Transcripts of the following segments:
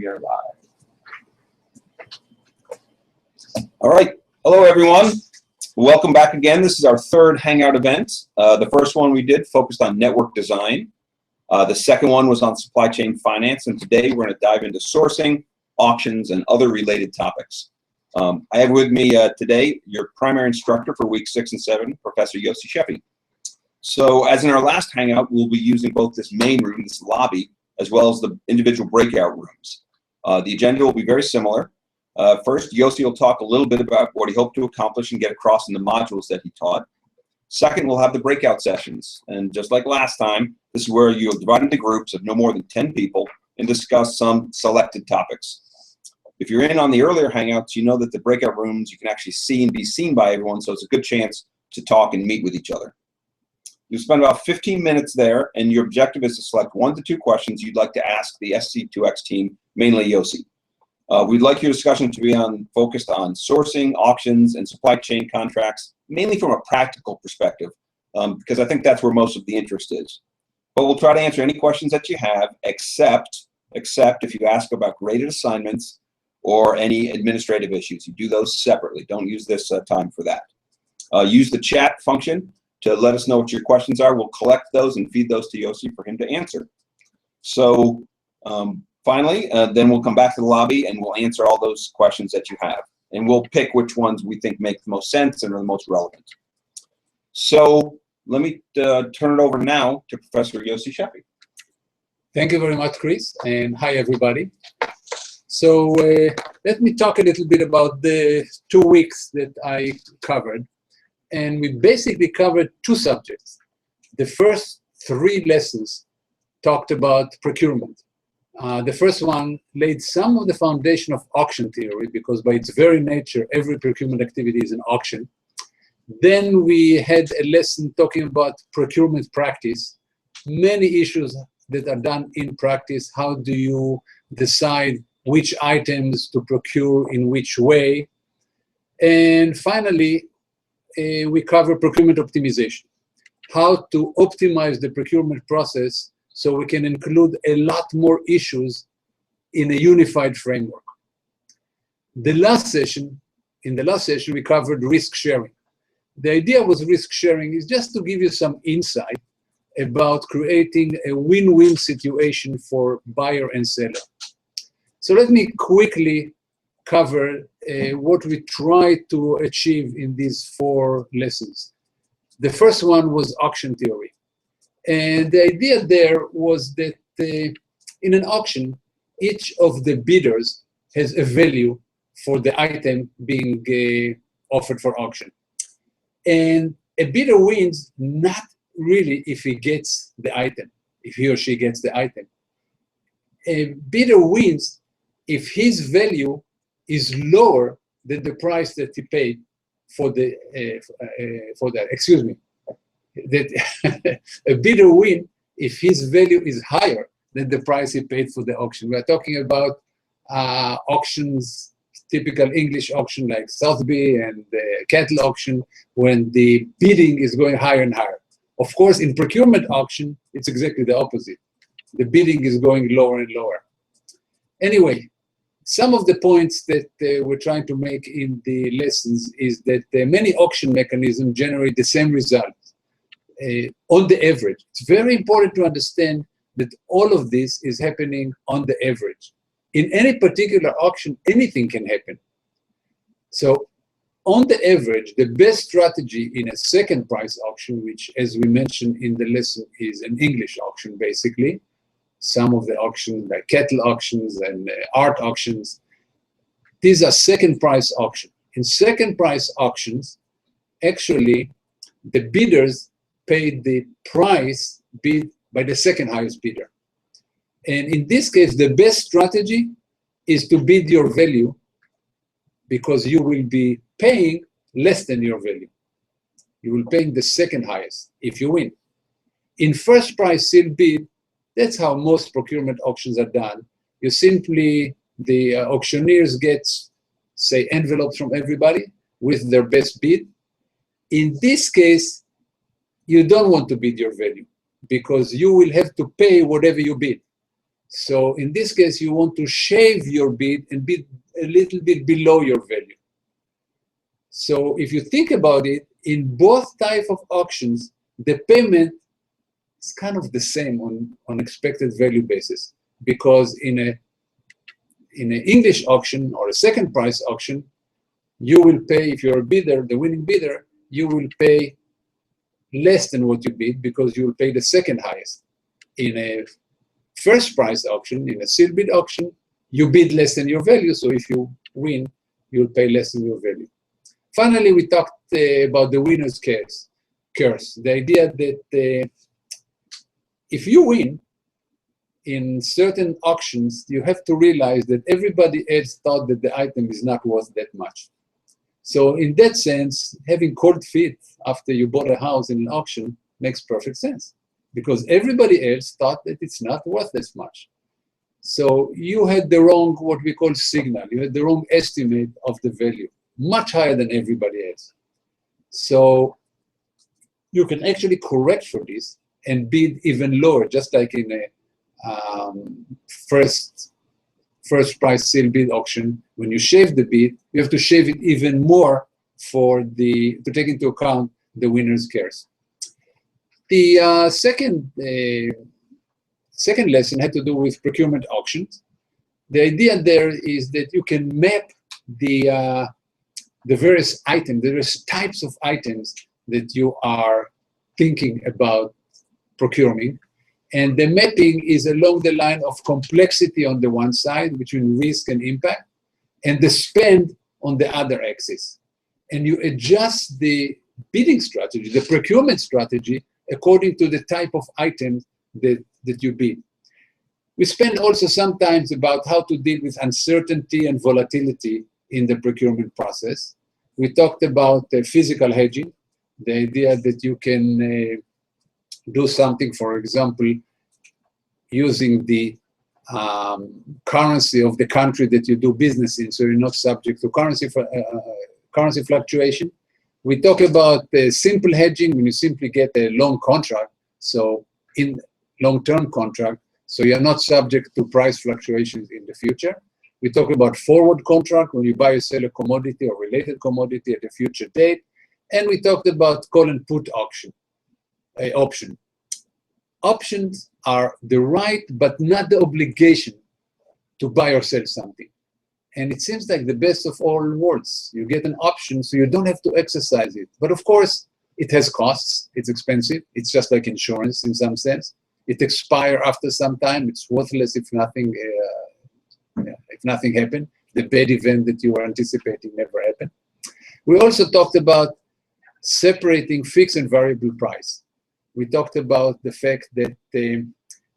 we are live. All right. Hello, everyone. Welcome back again. This is our third Hangout event. The first one we did focused on network design. The second one was on supply chain finance. And today we're going to dive into sourcing, auctions, and other related topics. I have with me today your primary instructor for week 6 and 7, Professor Yossi Sheffi. So as in our last Hangout, we'll be using both this main room, this lobby, as well as the individual breakout rooms. The agenda will be very similar. First, Yossi will talk a little bit about what he hoped to accomplish and get across in the modules that he taught. Second, we'll have the breakout sessions. And just like last time, this is where you'll divide into groups of no more than 10 people and discuss some selected topics. If you're in on the earlier Hangouts, you know that the breakout rooms, you can actually see and be seen by everyone, so it's a good chance to talk and meet with each other. You spend about 15 minutes there, and your objective is to select 1 to 2 questions you'd like to ask the SC2x team, mainly Yossi. We'd like your discussion to be focused on sourcing, auctions, and supply chain contracts, mainly from a practical perspective, because I think that's where most of the interest is. But we'll try to answer any questions that you have, except if you ask about graded assignments or any administrative issues. You do those separately. Don't use this time for that. Use the chat function to let us know what your questions are. We'll collect those and feed those to Yossi for him to answer. So finally, then we'll come back to the lobby and we'll answer all those questions that you have. And we'll pick which ones we think make the most sense and are the most relevant. So let me turn it over now to Professor Yossi Sheffi. Thank you very much, Chris, and hi, everybody. So let me talk a little bit about the 2 weeks that I covered. And we basically covered 2 subjects. The first 3 lessons talked about procurement. The first one laid some of the foundation of auction theory, because by its very nature, every procurement activity is an auction. Then we had a lesson talking about procurement practice, many issues that are done in practice. How do you decide which items to procure in which way? And finally, we cover procurement optimization, how to optimize the procurement process so we can include a lot more issues in a unified framework. In the last session, we covered risk sharing. The idea with risk sharing is just to give you some insight about creating a win-win situation for buyer and seller. So let me quickly cover what we try to achieve in these 4 lessons. The first one was auction theory. And the idea there was that in an auction, each of the bidders has a value for the item being offered for auction. And a bidder wins not really if he gets the item, if he or she gets the item. A bidder wins if his value is lower than the price that he paid for that. Excuse me. That a bidder win if his value is higher than the price he paid for the auction. We are talking about auctions, typical English auction like Sotheby and the cattle auction, when the bidding is going higher and higher. Of course, in procurement auction, it's exactly the opposite. The bidding is going lower and lower. Anyway, some of the points that we're trying to make in the lessons is that many auction mechanisms generate the same results on the average. It's very important to understand that all of this is happening on the average. In any particular auction, anything can happen. So on the average, the best strategy in a second price auction, which as we mentioned in the lesson is an English auction basically, some of the auctions like cattle auctions and art auctions, these are second price auctions. In second price auctions, actually the bidders paid the price bid by the second highest bidder. And in this case, the best strategy is to bid your value, because you will be paying less than your value. You will pay the second highest if you win. In first price sealed bid, that's how most procurement auctions are done. You simply, the auctioneers get, say, envelopes from everybody with their best bid. In this case, you don't want to bid your value, because you will have to pay whatever you bid. So in this case, you want to shave your bid and bid a little bit below your value. So if you think about it, in both type of auctions, the payment is kind of the same on expected value basis, because in an English auction or a second price auction, you will pay, if you're a bidder, the winning bidder, you will pay less than what you bid because you will pay the second highest. In a first price auction, in a sealed bid auction, you bid less than your value, so if you win, you'll pay less than your value. Finally, we talked about the winner's curse. The idea that if you win in certain auctions, you have to realize that everybody else thought that the item is not worth that much. So in that sense, having cold feet after you bought a house in an auction makes perfect sense, because everybody else thought that it's not worth as much. So you had the wrong, what we call signal. You had the wrong estimate of the value, much higher than everybody else. So you can actually correct for this and bid even lower, just like in a first price sealed bid auction. When you shave the bid, you have to shave it even more to take into account the winner's curse. The second lesson had to do with procurement auctions. The idea there is that you can map the various items, the various types of items that you are thinking about procuring. And the mapping is along the line of complexity on the one side, between risk and impact, and the spend on the other axis. And you adjust the bidding strategy, the procurement strategy, according to the type of items that you bid. We spend also sometimes about how to deal with uncertainty and volatility in the procurement process. We talked about physical hedging, the idea that you can do something, for example, using the currency of the country that you do business in, so you're not subject to currency fluctuation. We talk about simple hedging, when you simply get a long contract, so in long-term contract, so you're not subject to price fluctuations in the future. We talk about forward contract, when you buy or sell a commodity or related commodity at a future date. And we talked about call and put option. Options are the right, but not the obligation to buy or sell something. And it seems like the best of all worlds. You get an option, so you don't have to exercise it. But of course, it has costs. It's expensive. It's just like insurance in some sense. It expires after some time. It's worthless if nothing happened. The bad event that you were anticipating never happened. We also talked about separating fixed and variable price. We talked about the fact that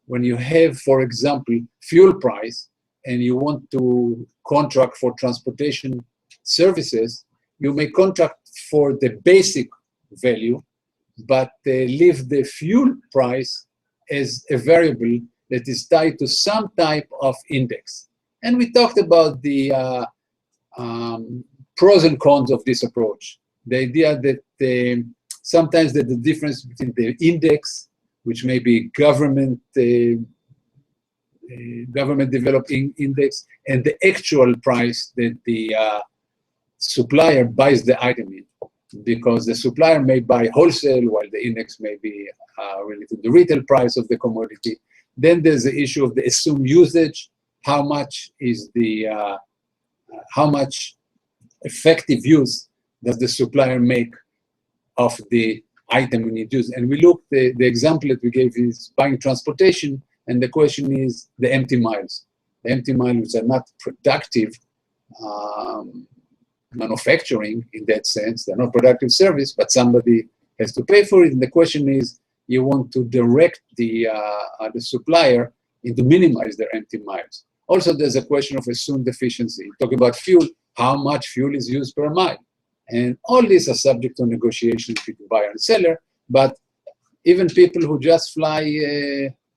when you have, for example, fuel price, and you want to contract for transportation services, you may contract for the basic value, but leave the fuel price as a variable that is tied to some type of index. And we talked about the pros and cons of this approach. The idea that sometimes the difference between the index, which may be government developing index, and the actual price that the supplier buys the item in, because the supplier may buy wholesale while the index may be related to the retail price of the commodity. Then there's the issue of the assumed usage. How much is the how much effective use does the supplier make of the item we need to use? And we looked, the example that we gave is buying transportation, and the question is the empty miles. The empty miles are not productive manufacturing in that sense. They're not productive service, but somebody has to pay for it. And the question is, you want to direct the supplier into minimize their empty miles. Also, there's a question of assumed efficiency. Talk about fuel, how much fuel is used per mile. And all these are subject to negotiations between buyer and seller, but even people who just fly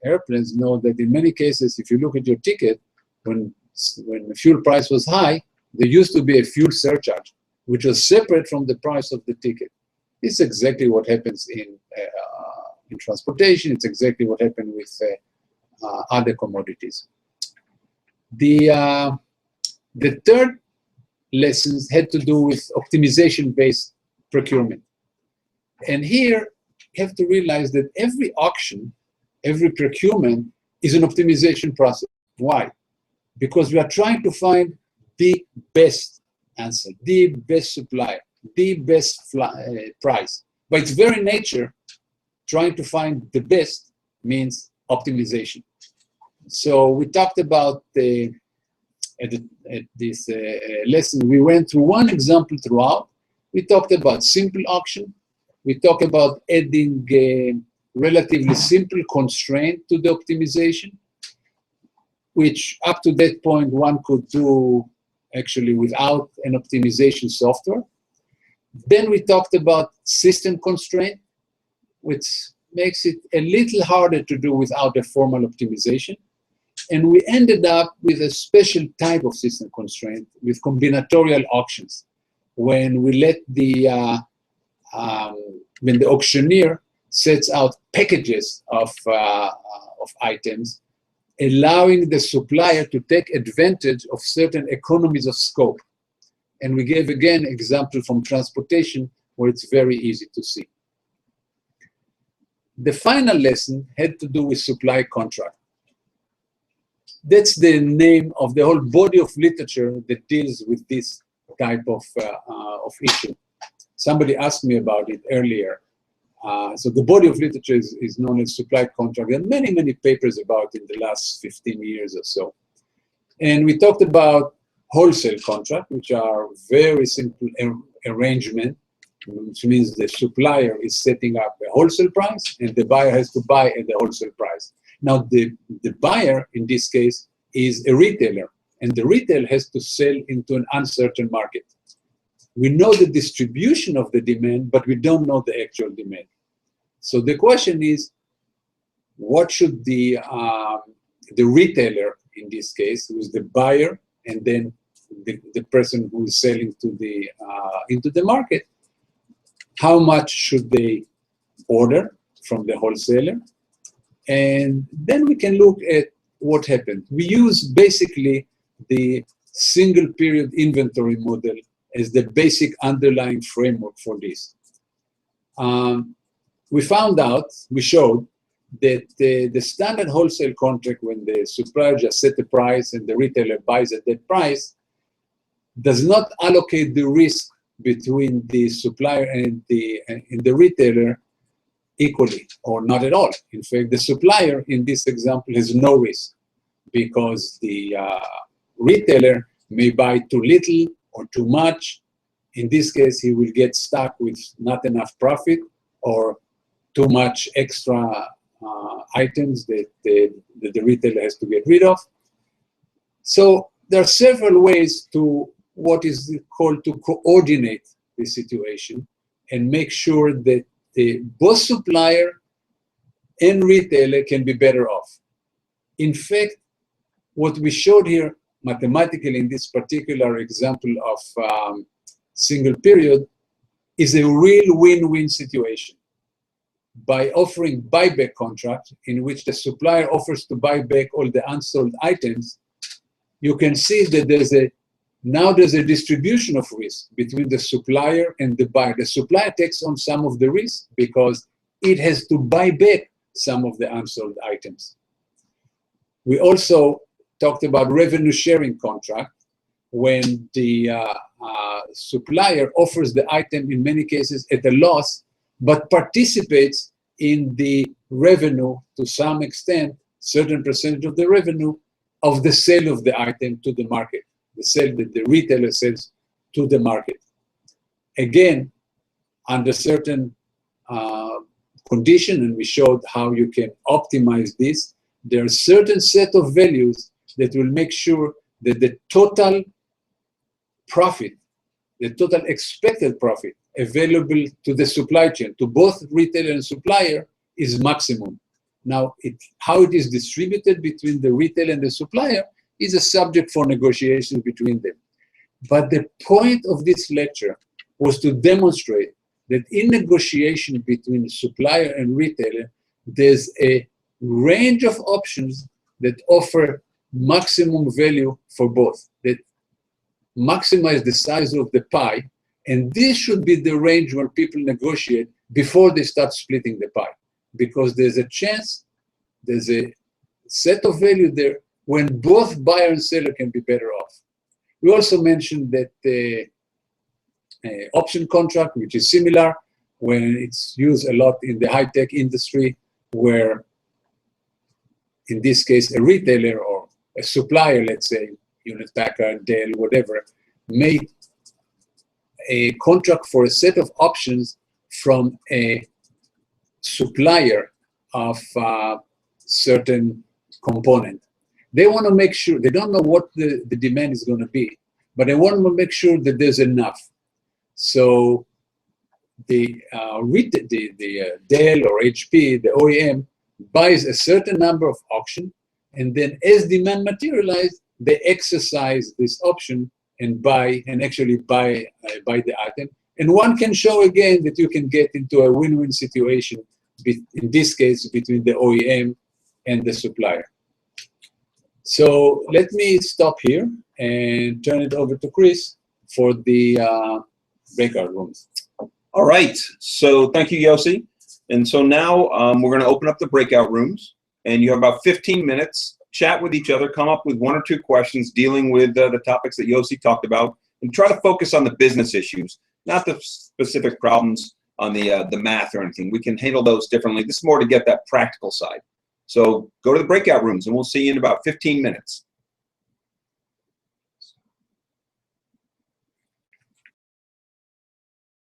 airplanes know that in many cases, if you look at your ticket, when the fuel price was high, there used to be a fuel surcharge, which was separate from the price of the ticket. This is exactly what happens in transportation. It's exactly what happened with other commodities. The third lessons had to do with optimization-based procurement. And here, you have to realize that every auction, every procurement is an optimization process. Why? Because we are trying to find the best answer, the best supplier, the best price. By its very nature, trying to find the best means optimization. So we talked about at this lesson, we went through one example throughout. We talked about simple auction. We talked about adding a relatively simple constraint to the optimization, which up to that point one could do actually without an optimization software. Then we talked about system constraint, which makes it a little harder to do without a formal optimization. And we ended up with a special type of system constraint with combinatorial auctions, when we let when the auctioneer sets out packages of items, allowing the supplier to take advantage of certain economies of scope. And we gave, again, example from transportation, where it's very easy to see. The final lesson had to do with supply contract. That's the name of the whole body of literature that deals with this type of issue. Somebody asked me about it earlier. So the body of literature is known as supply contract. There are many, many papers about it in the last 15 years or so. And we talked about wholesale contract, which are very simple arrangement, which means the supplier is setting up a wholesale price and the buyer has to buy at the wholesale price. Now, the buyer, in this case, is a retailer, and the retailer has to sell into an uncertain market. We know the distribution of the demand, but we don't know the actual demand. So the question is, what should the retailer, in this case, who is the buyer, and then the person who is selling to into the market, how much should they order from the wholesaler? And then we can look at what happened. We use basically the single period inventory model as the basic underlying framework for this. We found out, we showed, that the standard wholesale contract, when the supplier just set the price and the retailer buys at that price, does not allocate the risk between the supplier and the retailer equally, or not at all. In fact, the supplier in this example has no risk, because the retailer may buy too little or too much. In this case, he will get stuck with not enough profit or too much extra items that the retailer has to get rid of. So there are several ways to what is called to coordinate the situation and make sure that both supplier and retailer can be better off. In fact, what we showed here mathematically in this particular example of single period is a real win-win situation. By offering buyback contract, in which the supplier offers to buy back all the unsold items, you can see that now there's a distribution of risk between the supplier and the buyer. The supplier takes on some of the risk because it has to buy back some of the unsold items. We also talked about revenue sharing contract, when the supplier offers the item in many cases at a loss, but participates in the revenue to some extent, certain percentage of the revenue of the sale of the item to the market, the sale that the retailer sells to the market. Again, under certain condition, and we showed how you can optimize this, there are certain set of values that will make sure that the total profit, the total expected profit available to the supply chain, to both retailer and supplier, is maximum. Now, how it is distributed between the retailer and the supplier is a subject for negotiation between them. But the point of this lecture was to demonstrate that in negotiation between supplier and retailer, there's a range of options that offer maximum value for both, that maximize the size of the pie, and this should be the range where people negotiate before they start splitting the pie, because there's a chance, there's a set of value there when both buyer and seller can be better off. We also mentioned that the option contract, which is similar, when it's used a lot in the high-tech industry, where in this case a retailer or a supplier, let's say Hewlett Packard, Dell, whatever, made a contract for a set of options from a supplier of certain component. They want to make sure, they don't know what the demand is going to be, but they want to make sure that there's enough. So the Dell or HP, the OEM, buys a certain number of auction, and then as demand materializes, they exercise this option and actually buy the item. And one can show again that you can get into a win-win situation, in this case, between the OEM and the supplier. So let me stop here and turn it over to Chris for the breakout rooms. All right, so thank you, Yossi. And so now we're going to open up the breakout rooms, and you have about 15 minutes, chat with each other, come up with 1 or 2 questions dealing with the topics that Yossi talked about, and try to focus on the business issues, not the specific problems on the math or anything. We can handle those differently. This is more to get that practical side. So go to the breakout rooms, and we'll see you in about 15 minutes.